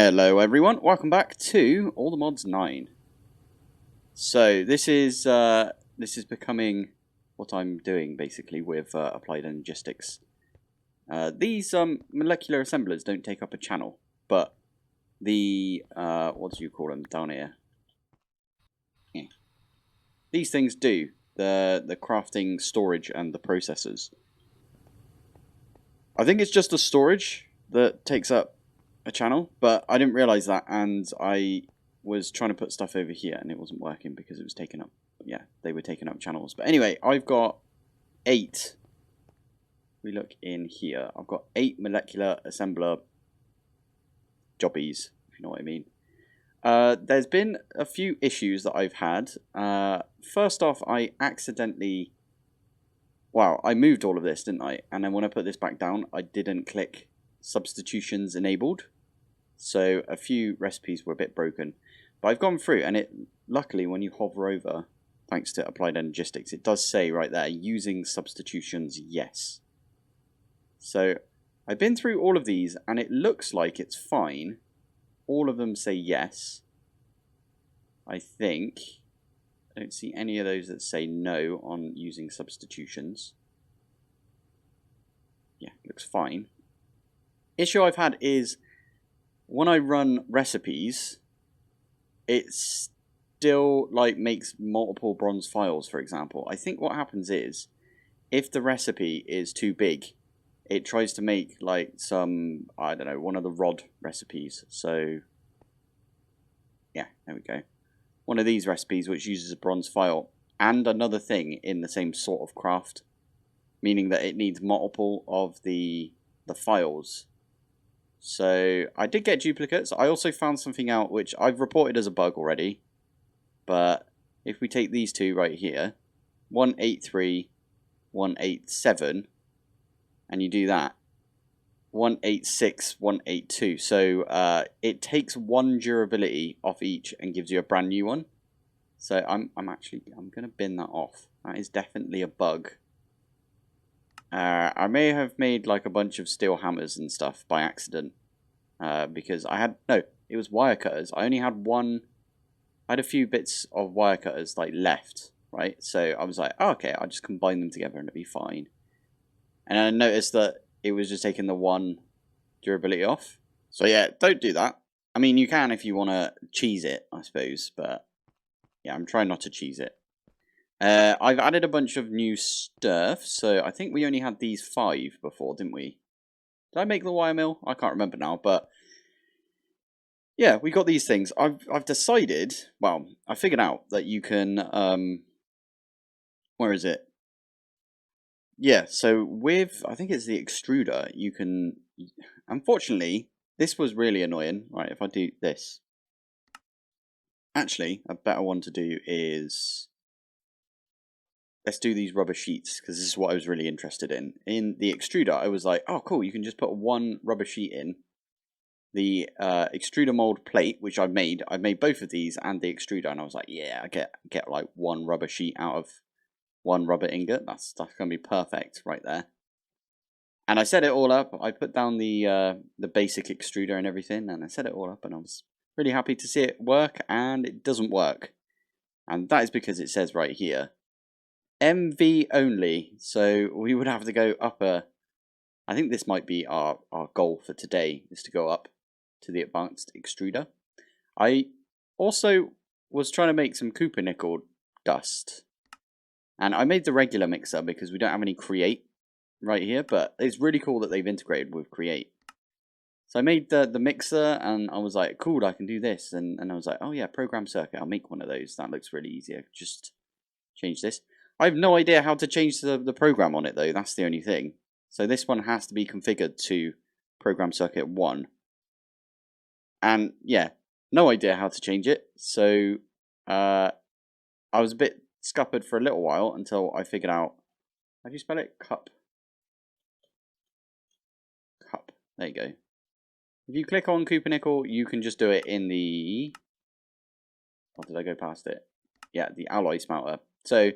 Hello everyone, welcome back to All the Mods 9. So this is becoming what I'm doing basically with Applied Energistics. These molecular assemblers don't take up a channel, but the what do you call them down here? Yeah. These things do, the crafting, storage, and the processors. I think it's just the storage that takes up a channel, but I didn't realize that, and I was trying to put stuff over here and it wasn't working because it was taking up, yeah, they were taking up channels. But anyway, I've got 8. We look in here. I've got 8 molecular assembler jobbies, if you know what I mean. There's been a few issues that I've had. First off, I accidentally, wow, I moved all of this, didn't I? And then when I put this back down, I didn't click substitutions enabled. So a few recipes were a bit broken. But I've gone through, and it luckily when you hover over, thanks to Applied Energistics, it does say right there, using substitutions, yes. So I've been through all of these, and it looks like it's fine. All of them say yes. I think. I don't see any of those that say no on using substitutions. Yeah, looks fine. Issue I've had is when I run recipes, it still like makes multiple bronze files, for example. I think what happens is, if the recipe is too big, it tries to make like some, I don't know, one of the rod recipes. So, yeah, there we go. One of these recipes which uses a bronze file and another thing in the same sort of craft, meaning that it needs multiple of the files. So I did get duplicates. I also found something out which I've reported as a bug already. But if we take these two right here, 183, 187, and you do that, 186, 182. So it takes 1 durability off each and gives you a brand new one. So I'm gonna bin that off. That is definitely a bug. I may have made like a bunch of steel hammers and stuff by accident, because I had, no, it was wire cutters. I only had one, I had a few bits of wire cutters like left, right? So I was like, oh, okay, I'll just combine them together and it'll be fine. And I noticed that it was just taking the 1 durability off. So yeah, don't do that. I mean, you can if you want to cheese it, I suppose, but yeah, I'm trying not to cheese it. I've added a bunch of new stuff, so I think we only had these 5 before, didn't we? Did I make the wire mill? I can't remember now, but yeah, we got these things. I've decided, well, I figured out that you can, where is it? Yeah, so with, I think it's the extruder, you can, unfortunately, this was really annoying. Right, if I do this. Actually, a better one to do is, let's do these rubber sheets, because this is what I was really interested in. In the extruder, I was like, oh cool, you can just put 1 rubber sheet in. The extruder mold plate, which I made both of these and the extruder, and I was like, yeah, I get like 1 rubber sheet out of 1 rubber ingot. That's gonna be perfect right there. And I set it all up. I put down the basic extruder and everything, and I set it all up, and I was really happy to see it work, and it doesn't work. And that is because it says right here, MV only. So we would have to go up a, I think this might be our goal for today, is to go up to the advanced extruder. I also was trying to make some copper nickel dust, and I made the regular mixer because we don't have any create right here, but it's really cool that they've integrated with create. So I made the mixer, and I was like, cool, I can do this, and I was like, oh yeah, program circuit, I'll make one of those. That looks really easy. I could just change this. I have no idea how to change the program on it though, that's the only thing. So this one has to be configured to program circuit 1. And yeah, no idea how to change it. So I was a bit scuppered for a little while until I figured out, how do you spell it? Cup. Cup. There you go. If you click on copper nickel, you can just do it in the, or did I go past it? Yeah, the alloy smelter. So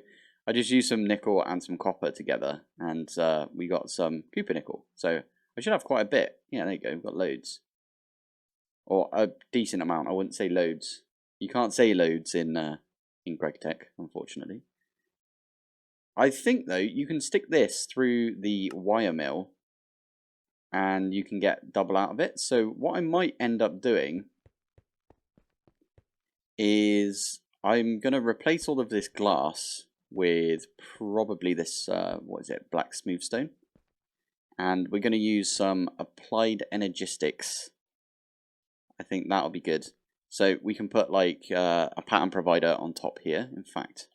I just used some nickel and some copper together, and we got some copper nickel. So I should have quite a bit. Yeah, there you go, we've got loads. or a decent amount. I wouldn't say loads. You can't say loads in GregTech, unfortunately. I think though you can stick this through the wire mill, and you can get double out of it. So what I might end up doing is I'm going to replace all of this glass with probably this, what is it, black smooth stone. And we're going to use some applied energistics. I think that'll be good. So we can put like a pattern provider on top here. In fact,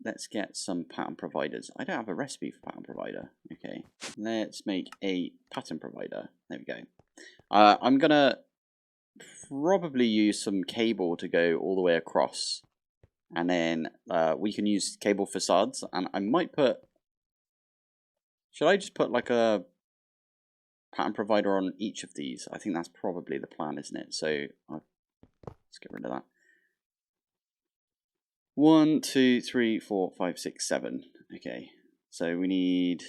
let's get some pattern providers. I don't have a recipe for pattern provider. Okay, let's make a pattern provider. There we go. I'm going to probably use some cable to go all the way across. And then we can use cable facades. And I might put... Should I just put like a pattern provider on each of these? I think that's probably the plan, isn't it? So let's get rid of that. 1, 2, 3, 4, 5, 6, 7. Okay, so we need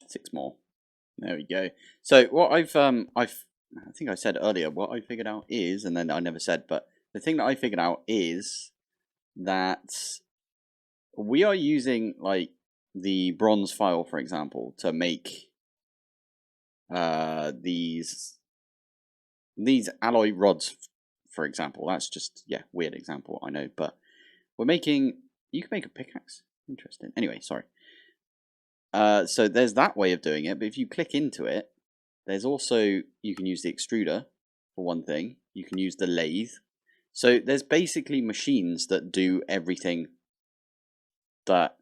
6 more. There we go. So what I think I said earlier, what I figured out is, and then I never said, but the thing that I figured out is that we are using like the bronze file, for example, to make these alloy rods, for example. That's just, yeah, weird example, I know, but we're making, you can make a pickaxe. Interesting. Anyway, sorry. So there's that way of doing it, but if you click into it, there's also, you can use the extruder for one thing. You can use the lathe. So there's basically machines that do everything that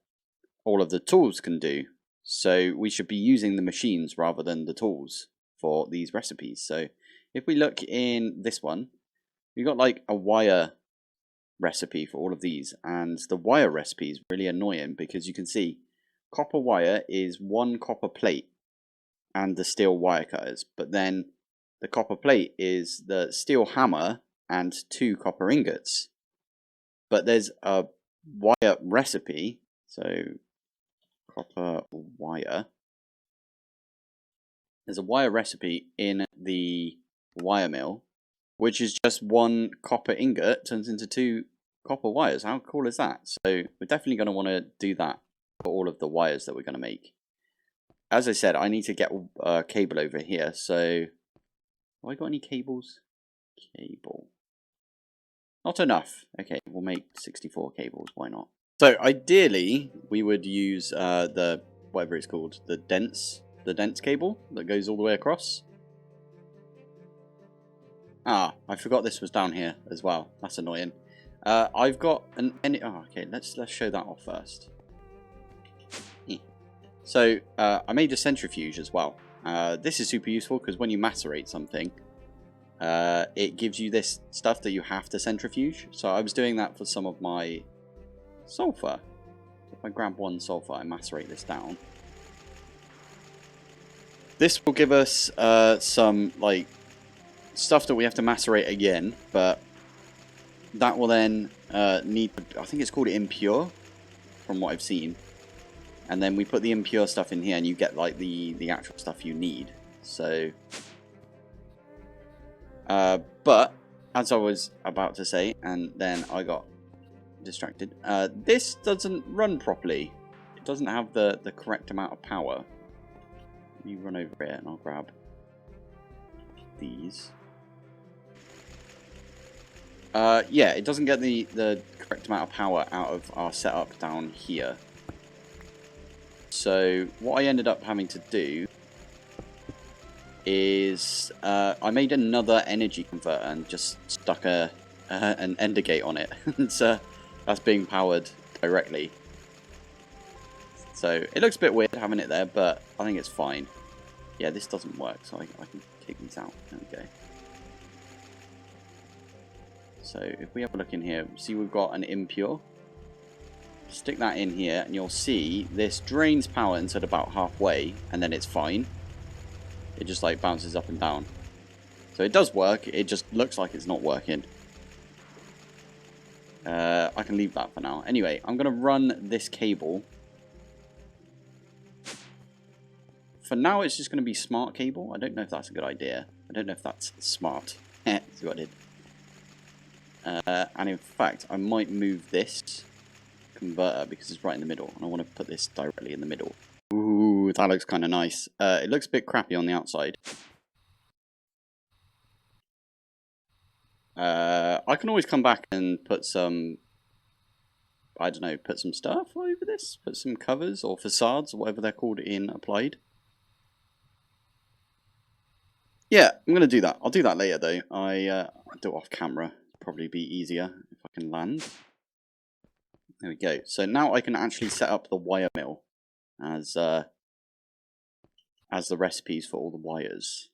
all of the tools can do. So we should be using the machines rather than the tools for these recipes. So if we look in this one, we've got like a wire recipe for all of these, and the wire recipe is really annoying because you can see copper wire is 1 copper plate and the steel wire cutters, but then the copper plate is the steel hammer and 2 copper ingots. But there's a wire recipe, so copper wire. There's a wire recipe in the wire mill, which is just 1 copper ingot turns into 2 copper wires. How cool is that? So we're definitely going to want to do that for all of the wires that we're going to make. As I said, I need to get a cable over here. So have I got any cables? Cable. Not enough. Okay, we'll make 64 cables. Why not? So ideally, we would use the, whatever it's called, the dense cable that goes all the way across. Ah, I forgot this was down here as well. That's annoying. I've got an... Oh, okay, let's show that off first. So I made a centrifuge as well. This is super useful because when you macerate something, it gives you this stuff that you have to centrifuge. So I was doing that for some of my sulfur. So if I grab 1 sulfur and macerate this down, this will give us some like stuff that we have to macerate again, but that will then need, I think it's called impure from what I've seen. And then we put the impure stuff in here and you get like the actual stuff you need. So but as I was about to say, and then I got distracted, this doesn't run properly. It doesn't have the correct amount of power. You run over here and I'll grab these. Yeah, it doesn't get the correct amount of power out of our setup down here. So what I ended up having to do is I made another energy converter and just stuck an ender gate on it. So that's being powered directly. So it looks a bit weird having it there, but I think it's fine. Yeah, this doesn't work, so I can take these out. There we go. So if we have a look in here, see we've got an impure. Stick that in here and you'll see this drains power until about halfway and then it's fine. It just like bounces up and down. So it does work, it just looks like it's not working. I can leave that for now. Anyway, I'm going to run this cable for now, it's just going to be smart cable. I don't know if that's a good idea. I don't know if that's smart. See what I did. And in fact, I might move this converter because it's right in the middle. And I want to put this directly in the middle. Ooh, that looks kind of nice. It looks a bit crappy on the outside. I can always come back and put some, I don't know, put some stuff over this. Put some covers or facades or whatever they're called in Applied. Yeah, I'm going to do that. I'll do that later though. I'll do it off camera. Probably be easier if I can land. There we go. So now I can actually set up the wire mill as the recipes for all the wires.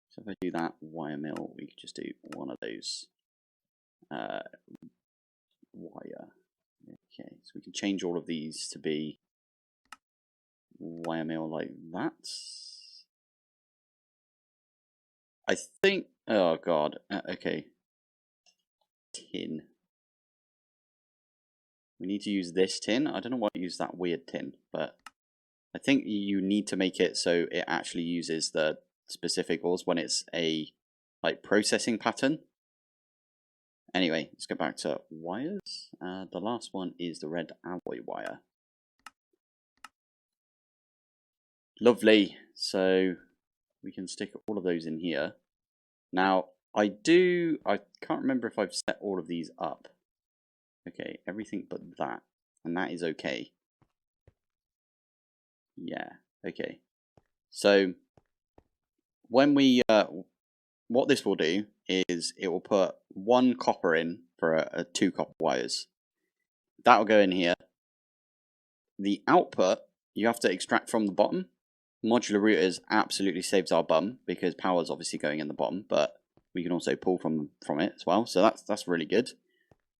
So if I do that wire mill, we could just do one of those wire. Okay, so we can change all of these to be wire mill like that. I think, oh god, okay. Tin. We need to use this tin. I don't know why I use that weird tin, but I think you need to make it so it actually uses the specific ores when it's a like processing pattern. Anyway, let's go back to wires. The last one is the red alloy wire. Lovely. So we can stick all of those in here. Now, I can't remember if I've set all of these up. Okay, everything but that. And that is okay. Yeah, okay. So, when we, what this will do is it will put 1 copper in for 2 copper wires. That will go in here. The output, you have to extract from the bottom. Modular routers absolutely saves our bum because power is obviously going in the bottom, but we can also pull from it as well. So that's really good.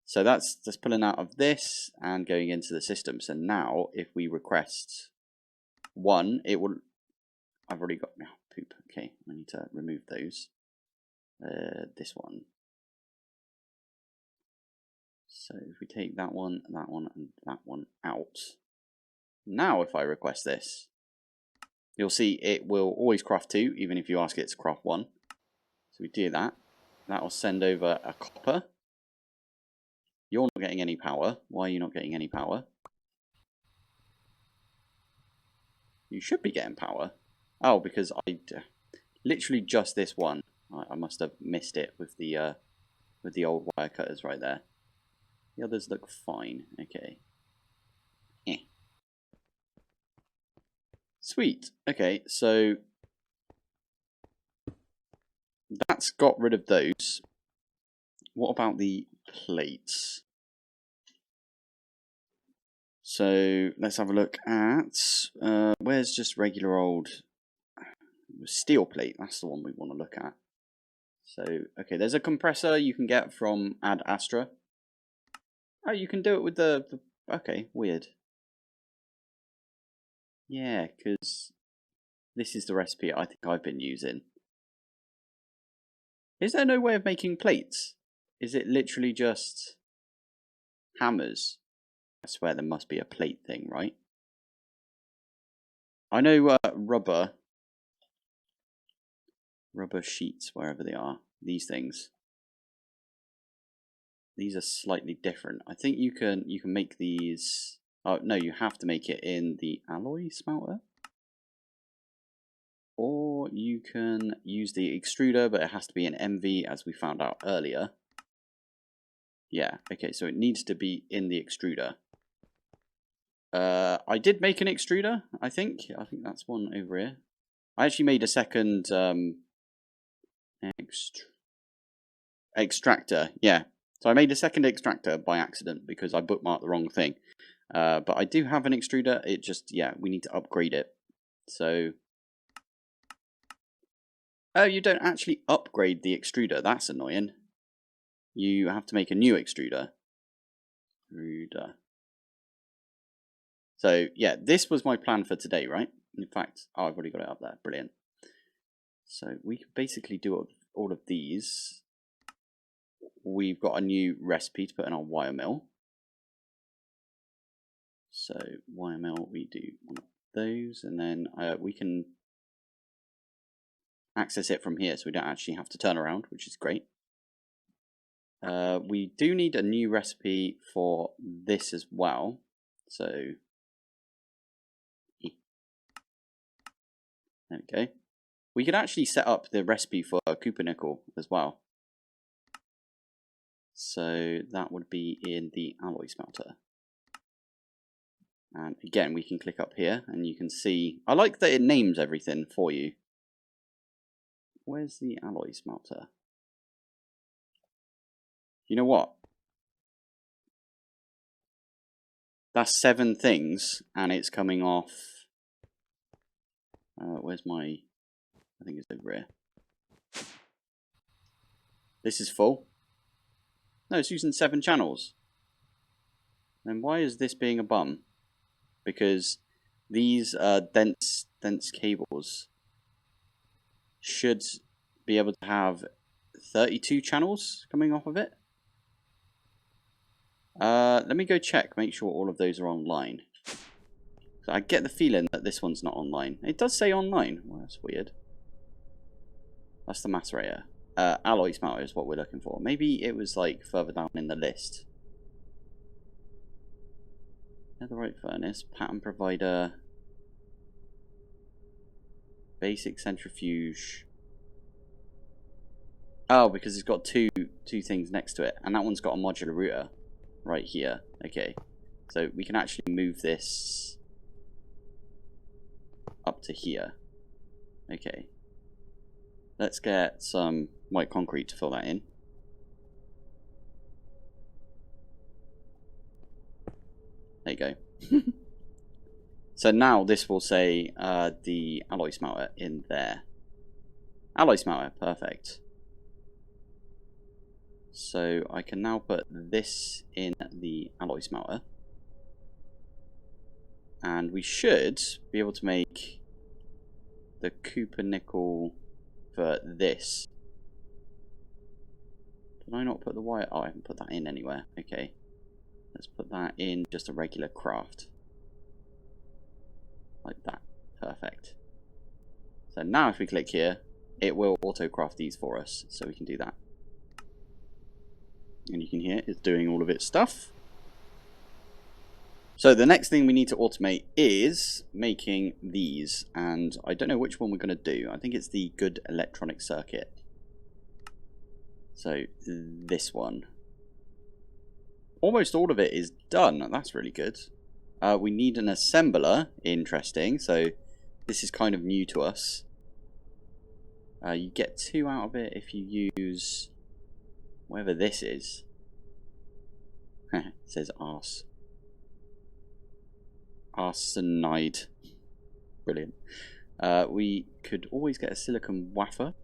So that's just pulling out of this and going into the system. So now if we request 1, it will. I've already got poop. Okay, I need to remove those. This one. So if we take that one, and that one out. Now if I request this, you'll see it will always craft 2, even if you ask it to craft 1. So we do that. That will send over a copper. You're not getting any power. Why are you not getting any power? You should be getting power. Oh, because I literally just this one. I must have missed it with the old wire cutters right there. The others look fine. Okay. Sweet. Okay, so that's got rid of those. What about the plates? So let's have a look at where's just regular old steel plate. That's the one we want to look at. So okay, there's a compressor you can get from Ad Astra. Oh, you can do it with the okay, weird. Yeah, because this is the recipe I think I've been using. Is there no way of making plates? Is it literally just hammers? I swear there must be a plate thing, right? I know rubber sheets, wherever they are, these things. These are slightly different. I think you can make these. Oh no, you have to make it in the alloy smelter. Or you can use the extruder, but it has to be an MV, as we found out earlier. Yeah, okay, so it needs to be in the extruder. I did make an extruder, I think. I think that's one over here. I actually made a second extractor, yeah. So I made a second extractor by accident because I bookmarked the wrong thing. But I do have an extruder, it just, yeah, we need to upgrade it. So... Oh, you don't actually upgrade the extruder, that's annoying. You have to make a new extruder. So, yeah, this was my plan for today, right? In fact, oh, I've already got it up there. Brilliant. So, we can basically do all of these. We've got a new recipe to put in our wire mill. So, wire mill, we do those, and then we can access it from here, so we don't actually have to turn around, which is great. We do need a new recipe for this as well, so there we go. We could actually set up the recipe for Cooper nickel as well. So that would be in the alloy smelter. And again, we can click up here and you can see, I like that it names everything for you. Where's the alloy smelter? You know what? That's 7 things and it's coming off. Where's my, I think it's over here. This is full. No, it's using 7 channels. Then why is this being a bum? Because these dense cables should be able to have 32 channels coming off of it. Let me go check, make sure all of those are online. So I get the feeling that this one's not online. It does say online. Well, that's weird. That's the macerator. Alloy smelter is what we're looking for. Maybe it was like further down in the list. Netherite furnace, pattern provider, basic centrifuge. Oh, because it's got two things next to it, and that one's got a modular router right here. Okay, so we can actually move this up to here. Okay, let's get some white concrete to fill that in. There you go. So now this will say the alloy smelter in there. Alloy smelter, perfect. So I can now put this in the alloy smelter. And we should be able to make the Cooper nickel for this. Did I not put the wire? Oh, I haven't put that in anywhere. Okay. Let's put that in just a regular craft. Like that. Perfect. So now if we click here, it will auto craft these for us. So we can do that. And you can hear it's doing all of its stuff. So the next thing we need to automate is making these. And I don't know which one we're going to do. I think it's the good electronic circuit. So this one. Almost all of it is done. That's really good. We need an assembler. Interesting. So this is kind of new to us. You get 2 out of it if you use whatever this is. It says arse. Arsenide. Brilliant. We could always get a silicon wafer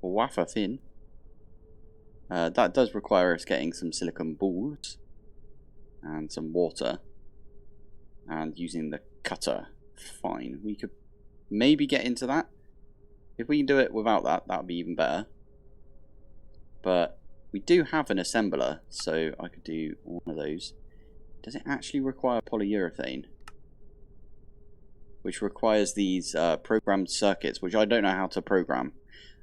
or wafer thin. That does require us getting some silicon balls and some water and using the cutter. Fine. We could maybe get into that. If we can do it without that, that would be even better. But we do have an assembler, so I could do one of those. Does it actually require polyurethane? Which requires these programmed circuits, which I don't know how to program.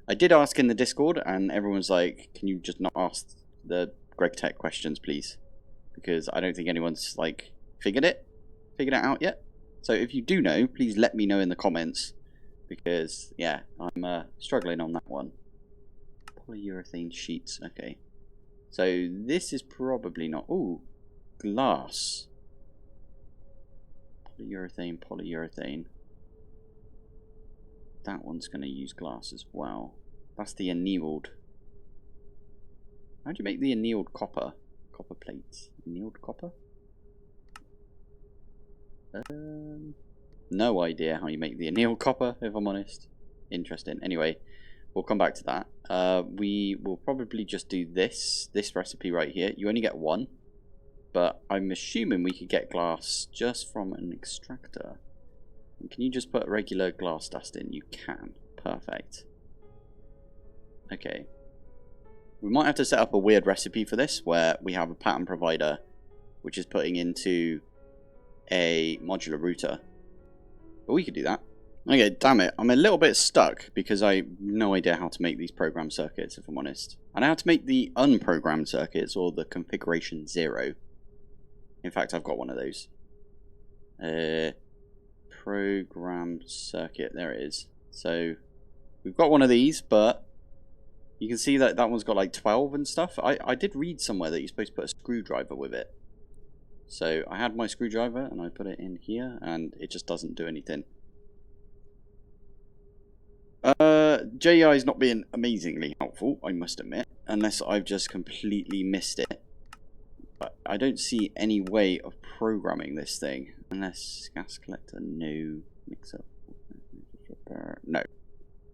I did ask in the Discord, and everyone's like, can you just not ask the GregTech questions, please? Because I don't think anyone's like figured it out yet. So if you do know, please let me know in the comments. Because, yeah, I'm struggling on that one. Polyurethane sheets, okay. So this is probably not... Ooh, glass. Polyurethane. That one's going to use glass as well. That's the annealed. How do you make the annealed copper? Copper plates. Annealed copper? No idea how you make the annealed copper, if I'm honest. Interesting. Anyway, we'll come back to that. We will probably just do this recipe right here. You only get 1. But I'm assuming we could get glass just from an extractor. And can you just put regular glass dust in? You can. Perfect. Okay. We might have to set up a weird recipe for this, where we have a pattern provider, which is putting into a modular router. But we could do that. Okay, damn it. I'm a little bit stuck because I have no idea how to make these programmed circuits, if I'm honest. I know how to make the unprogrammed circuits, or the configuration 0. In fact, I've got one of those. Programmed circuit. There it is. So, we've got one of these, but you can see that that one's got like 12 and stuff. I did read somewhere that you're supposed to put a screwdriver with it. So, I had my screwdriver, and I put it in here, and it just doesn't do anything. JEI is not being amazingly helpful, I must admit, unless I've just completely missed it. But I don't see any way of programming this thing, unless gas collector, no, mixer, no.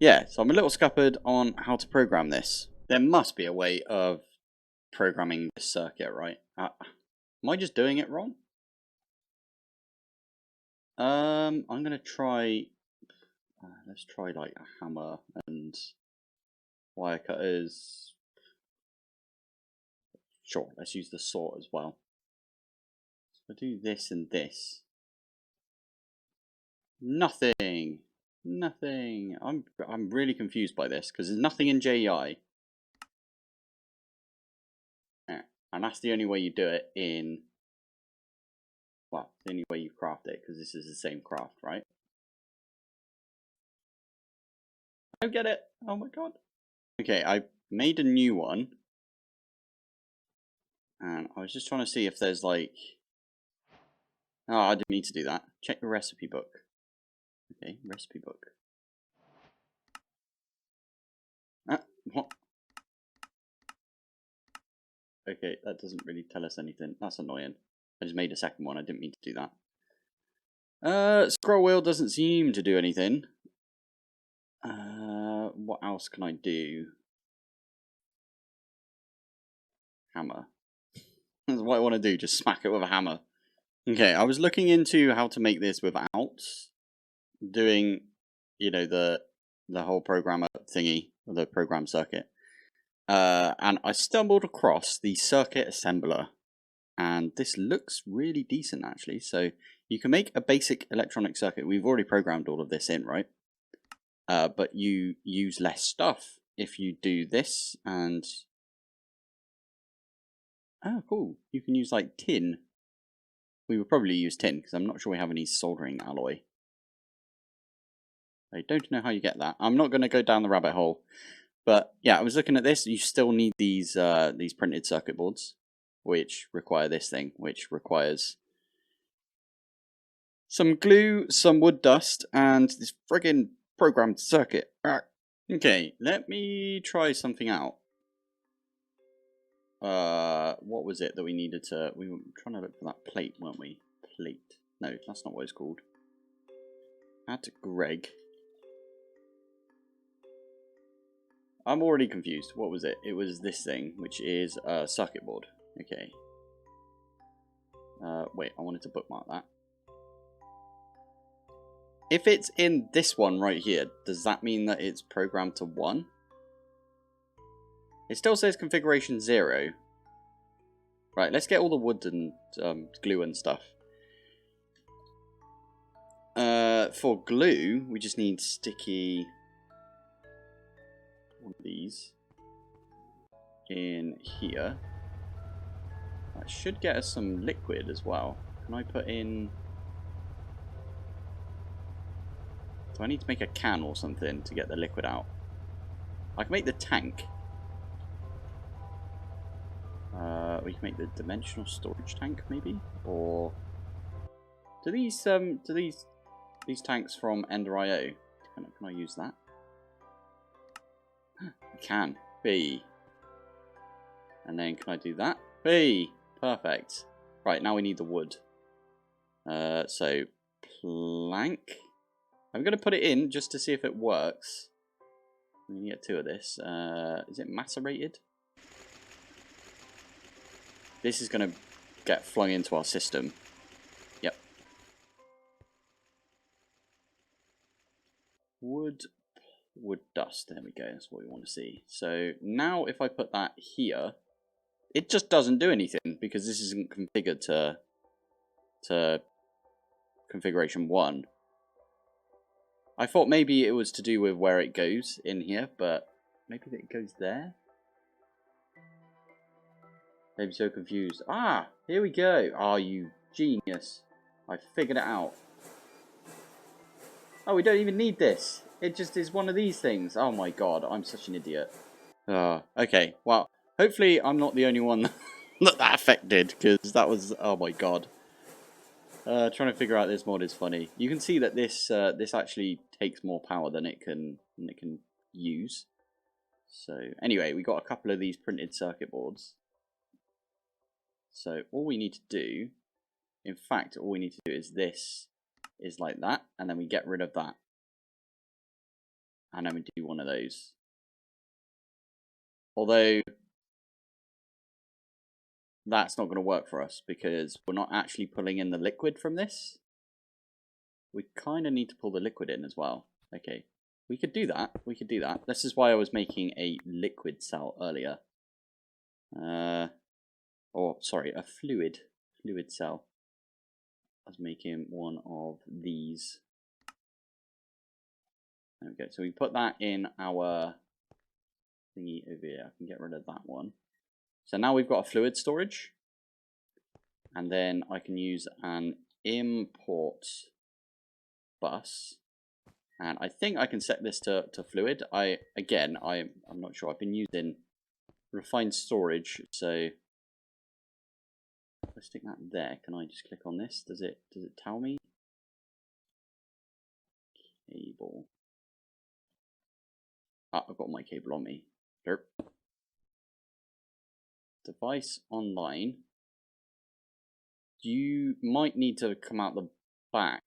Yeah, so I'm a little scuppered on how to program this. There must be a way of programming this circuit, right? Am I just doing it wrong? I'm gonna try. Let's try like a hammer and wire cutters. Sure, let's use the saw as well. So I do this and this. Nothing. Nothing. I'm really confused by this because there's nothing in JEI. Yeah. And that's the only way you do it in. Well, the only way you craft it, because this is the same craft, right? I don't get it. Oh my god. Okay, I made a new one. And I was just trying to see if there's like... Oh, I didn't need to do that. Check the recipe book. Okay, recipe book. What? Okay, that doesn't really tell us anything. That's annoying. I just made a second one. I didn't mean to do that. Scroll wheel doesn't seem to do anything. What else can I do? Hammer. That's what I want to do. Just smack it with a hammer. Okay, I was looking into how to make this without doing, you know, the whole programmer thingy, the program circuit. And I stumbled across the circuit assembler. And this looks really decent, actually. So you can make a basic electronic circuit. We've already programmed all of this in, right? But you use less stuff if you do this. And oh, cool. You can use like tin. We would probably use tin because I'm not sure we have any soldering alloy. I don't know how you get that. I'm not going to go down the rabbit hole. But yeah, I was looking at this. You still need these printed circuit boards, which require this thing, which requires some glue, some wood dust, and this friggin' programmed circuit. Okay, let me try something out. What was it that we needed to... We were trying to look for that plate, weren't we? Plate. No, that's not what it's called. Add to Greg. I'm already confused. What was it? It was this thing, which is a circuit board. Okay. Wait, I wanted to bookmark that. If it's in this one right here, does that mean that it's programmed to 1? It still says configuration 0. Right, let's get all the wood and glue and stuff. For glue, we just need sticky... one of these in here. That should get us some liquid as well. Can I put in... Do I need to make a can or something to get the liquid out? I can make the tank. We can make the dimensional storage tank maybe, or do these tanks from Ender.io? Can I use that? I can. B. And then can I do that? B. Perfect. Right, now we need the wood. So plank. I'm going to put it in just to see if it works. We can get 2 of this. Is it macerated? This is going to get flung into our system. Yep. Wood dust. There we go. That's what we want to see. So now if I put that here, it just doesn't do anything because this isn't configured to configuration 1. I thought maybe it was to do with where it goes in here, but maybe that it goes there? I'm so confused. Ah, here we go. Ah, you genius. I figured it out. Oh, we don't even need this. It just is one of these things. Oh my god, I'm such an idiot. Okay, well, hopefully I'm not the only one that affected, because that was, oh my god. Trying to figure out this mod is funny. You can see that this actually takes more power than it can use. So anyway, we got a couple of these printed circuit boards. So all we need to do, in fact, all we need to do is this is like that, and then we get rid of that. And then we do one of those. Although that's not going to work for us because we're not actually pulling in the liquid from this. We kind of need to pull the liquid in as well. Okay, we could do that. We could do that. This is why I was making a liquid cell earlier. Or sorry, a fluid cell. I was making one of these. There we go. So we put that in our thingy over here. I can get rid of that one. So now we've got a fluid storage. And then I can use an import bus. And I think I can set this to fluid. I'm not sure. I've been using refined storage, so if I stick that there, can I just click on this? Does it tell me? Cable. Ah, I've got my cable on me. Derp. Device online. You might need to come out the back.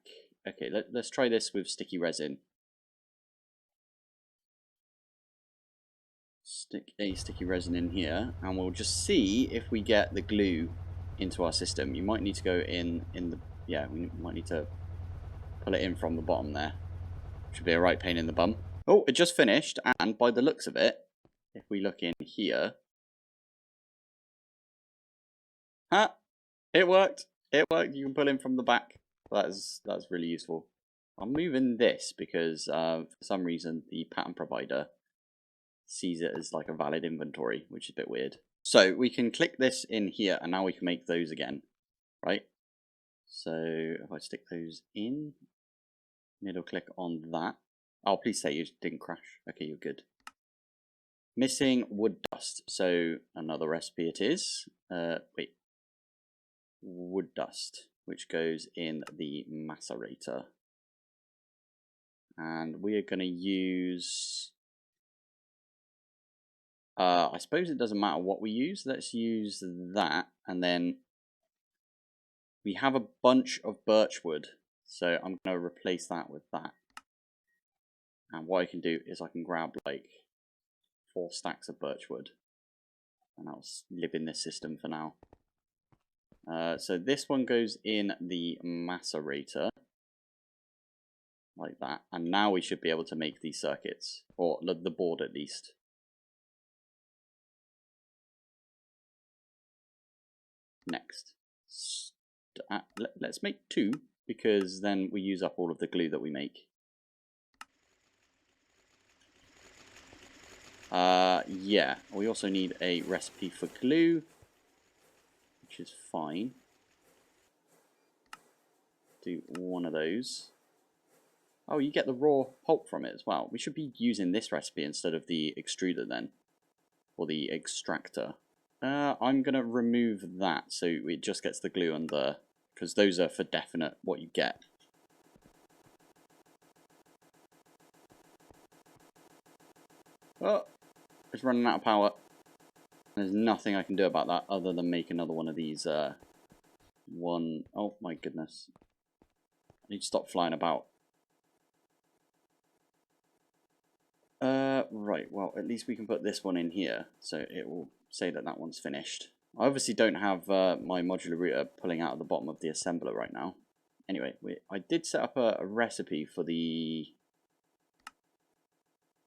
Okay, let's try this with sticky resin. Stick a sticky resin in here, and we'll just see if we get the glue into our system. You might need to go in the, yeah, we might need to pull it in from the bottom there. Should be a right pain in the bum. Oh, it just finished, and by the looks of it, if we look in here, it worked. It worked. You can pull in from the back. That's really useful. I'm moving this because for some reason the pattern provider sees it as like a valid inventory, which is a bit weird. So we can click this in here, and now we can make those again, right? So if I stick those in, middle click on that. Oh, please say you didn't crash. Okay, you're good. Missing wood dust. So another recipe it is. Wait. Wood dust, which goes in the macerator. And we are going to use... I suppose it doesn't matter what we use. Let's use that. And then we have a bunch of birch wood. So I'm going to replace that with that. And what I can do is I can grab like 4 stacks of birch wood. And I'll live in this system for now. So this one goes in the macerator. Like that. And now we should be able to make these circuits. Or the board at least. Next. Let's make 2. Because then we use up all of the glue that we make. Yeah, we also need a recipe for glue, which is fine. Do one of those. Oh, you get the raw pulp from it as well. We should be using this recipe instead of the extruder then, or the extractor. I'm going to remove that so it just gets the glue and the, because those are for definite what you get. Oh, it's running out of power. There's nothing I can do about that other than make another one of these. Oh my goodness. I need to stop flying about. Right, well, at least we can put this one in here, so it will say that that one's finished. I obviously don't have my modular router pulling out of the bottom of the assembler right now. Anyway, I did set up a recipe for the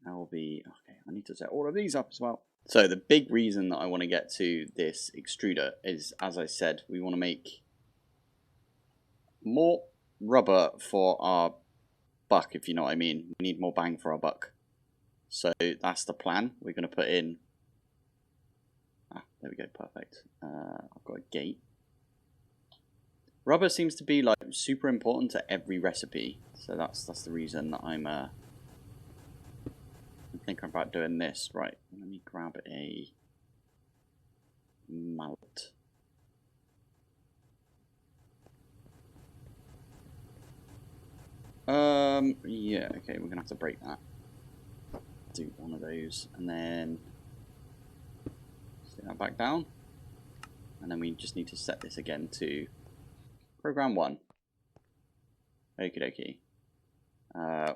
LB. Okay, I need to set all of these up as well. So the big reason that I want to get to this extruder is, as I said, we want to make more rubber for our buck, if you know what I mean. We need more bang for our buck. So that's the plan. We're going to put in... Ah, there we go, perfect. I've got a gate. Rubber seems to be like super important to every recipe. So that's the reason that I'm thinking about doing this. Right, let me grab a mallet. Yeah, okay, we're gonna have to break that. Do one of those, and then set that back down. And then we just need to set this again to program 1. Okie dokie.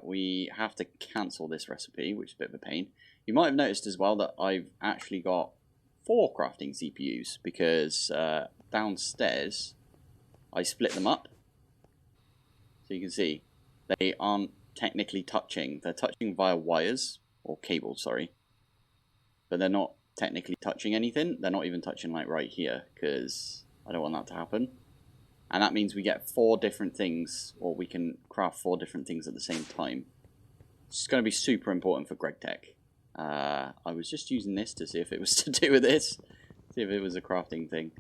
We have to cancel this recipe, which is a bit of a pain. You might have noticed as well that I've actually got 4 crafting CPUs, because downstairs I split them up. So you can see they aren't technically touching. They're touching via wires, or cables, sorry. But they're not technically touching anything. They're not even touching like right here, because I don't want that to happen. And that means we get 4 different things, or we can craft 4 different things at the same time. It's going to be super important for GregTech. I was just using this to see if it was to do with this. See if it was a crafting thing.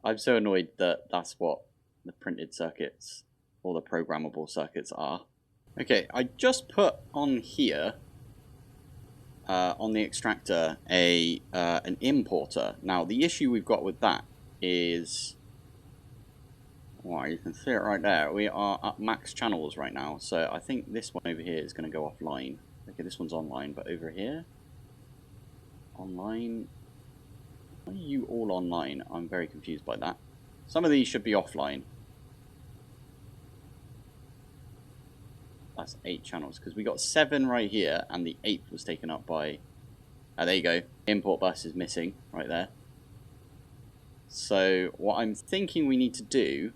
I'm so annoyed that that's what the printed circuits, or the programmable circuits are. Okay, I just put on here, on the extractor, an importer. Now, the issue we've got with that is... Well, you can see it right there. We are at max channels right now, so I think this one over here is going to go offline. Okay, this one's online, but over here... Online... Why are you all online? I'm very confused by that. Some of these should be offline. That's 8 channels, because we got 7 right here, and the 8th was taken up by... Ah, there you go. Import bus is missing, right there. So, what I'm thinking we need to do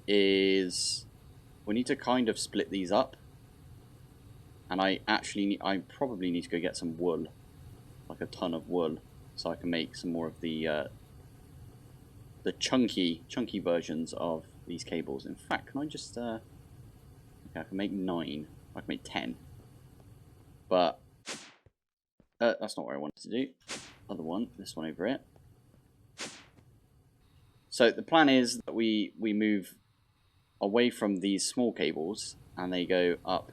is... We need to kind of split these up. And I probably need to go get some wool. Like a ton of wool. So I can make some more of the chunky versions of these cables. In fact, can I just... Okay, I can make 9. I can make 10. But... that's not what I wanted to do. Other one, this one over here. So the plan is that we move away from these small cables, and they go up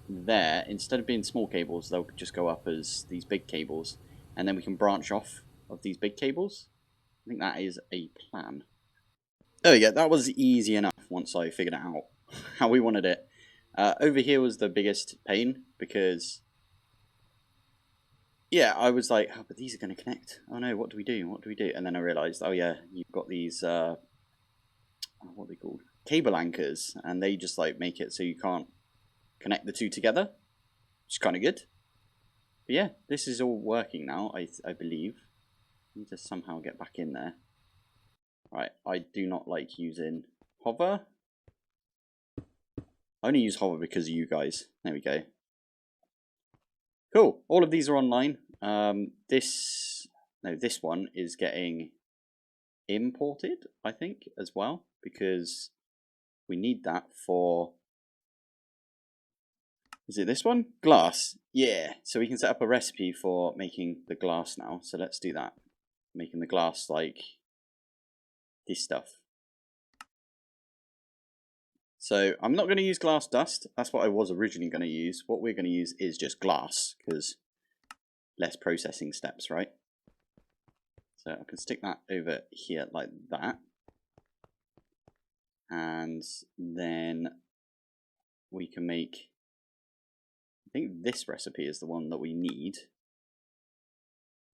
there. Instead of being small cables, they'll just go up as these big cables, and then we can branch off of these big cables. I think that is a plan. There we go. That was easy enough once I figured out how we wanted it. Over here was the biggest pain, because... Yeah, I was like, oh, but these are going to connect. Oh no, what do we do? What do we do? And then I realised, oh yeah, you've got these, what are they called? Cable anchors. And they just like make it so you can't connect the two together. Which is kind of good. But yeah, this is all working now, I believe. I need to somehow get back in there. Right, I do not like using hover. I only use hover because of you guys. There we go. Cool. All of these are online. This one is getting imported, I think, as well, because we need that for... Is it this one? Glass. Yeah. So we can set up a recipe for making the glass now. So let's do that. Making the glass like this stuff. So I'm not going to use glass dust. That's what I was originally going to use. What we're going to use is just glass, because less processing steps, right? So I can stick that over here like that. And then we can make... I think this recipe is the one that we need.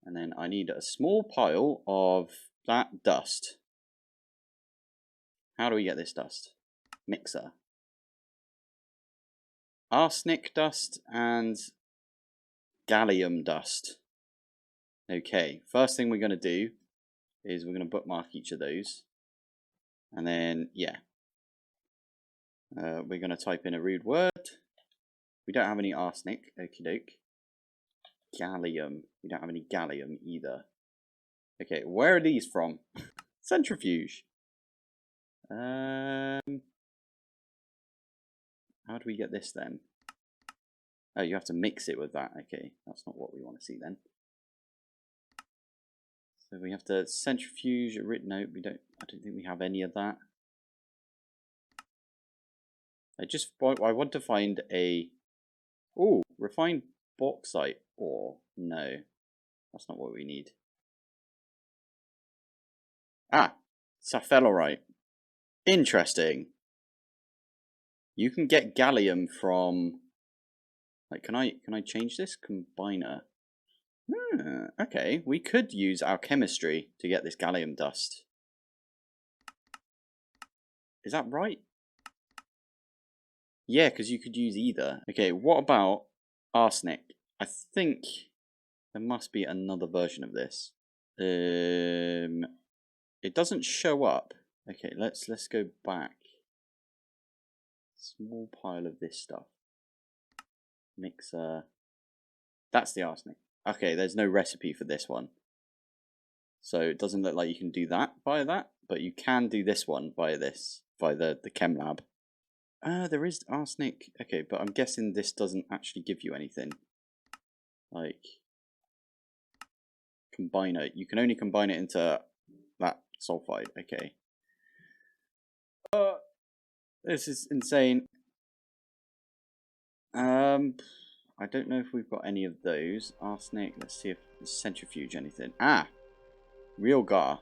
And then I need a small pile of that dust. How do we get this dust? Mixer. Arsenic dust and gallium dust. Okay, first thing we're going to do is we're going to bookmark each of those. And then, yeah. We're going to type in a rude word. We don't have any arsenic. Okie doke. Gallium. We don't have any gallium either. Okay, where are these from? Centrifuge. How do we get this then? Oh, you have to mix it with that. Okay, that's not what we want to see then. So we have to centrifuge. No, we don't. I don't think we have any of that. I want to find a. Oh, refined bauxite ore. No, that's not what we need. Ah, sapphirite. Interesting. You can get gallium from. Like, can I change this combiner? Okay, we could use our chemistry to get this gallium dust. Is that right? Yeah, because you could use either. Okay, what about arsenic? I think there must be another version of this. It doesn't show up. Okay, let's go back. Small pile of this stuff. Mixer. That's the arsenic. Okay, there's no recipe for this one. So it doesn't look like you can do that via that, but you can do this one via this, via the chem lab. There is arsenic. Okay, but I'm guessing this doesn't actually give you anything. Like, combine it. You can only combine it into that sulfide. Okay. This is insane. I don't know if we've got any of those. Arsenic. Let's see if the centrifuge anything. Ah, real gar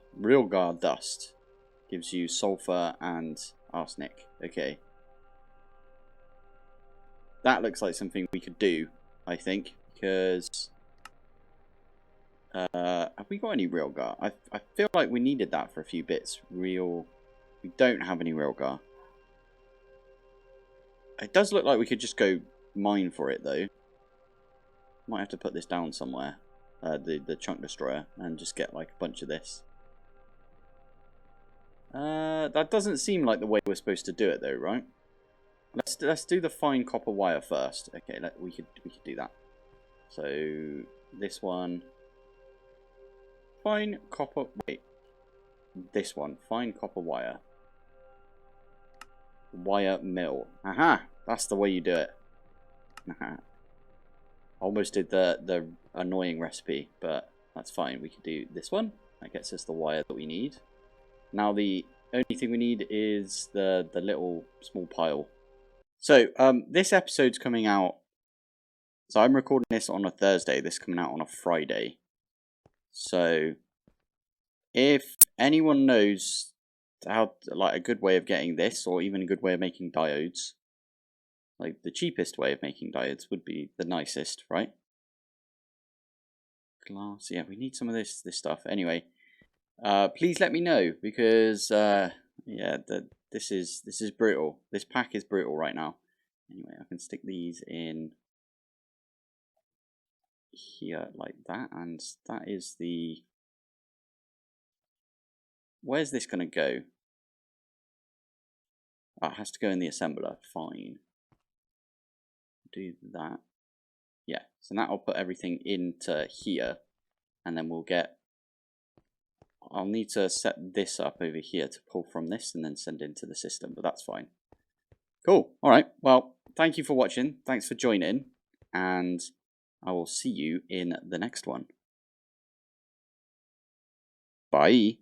dust gives you sulfur and arsenic. Okay. That looks like something we could do, I think, because have we got any real gar? I feel like we needed that for a few bits. We don't have any real gar. It does look like we could just go mine for it though. Might have to put this down somewhere, the chunk destroyer, and just get like a bunch of this. That doesn't seem like the way we're supposed to do it though, right? Let's do the fine copper wire first. Okay, we could do that. So this one, fine copper. Wait, this one, fine copper wire. Wire mill. Aha! That's the way you do it. Aha. Almost did the annoying recipe, but that's fine. We could do this one. That gets us the wire that we need. Now the only thing we need is the little small pile. So this episode's coming out. So I'm recording this on a Thursday. This is coming out on a Friday. So if anyone knows how, like, a good way of getting this, or even a good way of making diodes, like the cheapest way of making diodes would be the nicest, right? Glass, yeah, we need some of this stuff. Anyway, please let me know, because yeah, this is brutal. This pack is brutal right now. Anyway, I can stick these in here like that, and that is the. Where's this gonna go? Oh, it has to go in the assembler. Fine. Do that. Yeah, so that'll put everything into here, and then we'll get. I'll need to set this up over here to pull from this and then send it into the system, but that's fine. Cool. All right. Well, thank you for watching. Thanks for joining, and I will see you in the next one. Bye.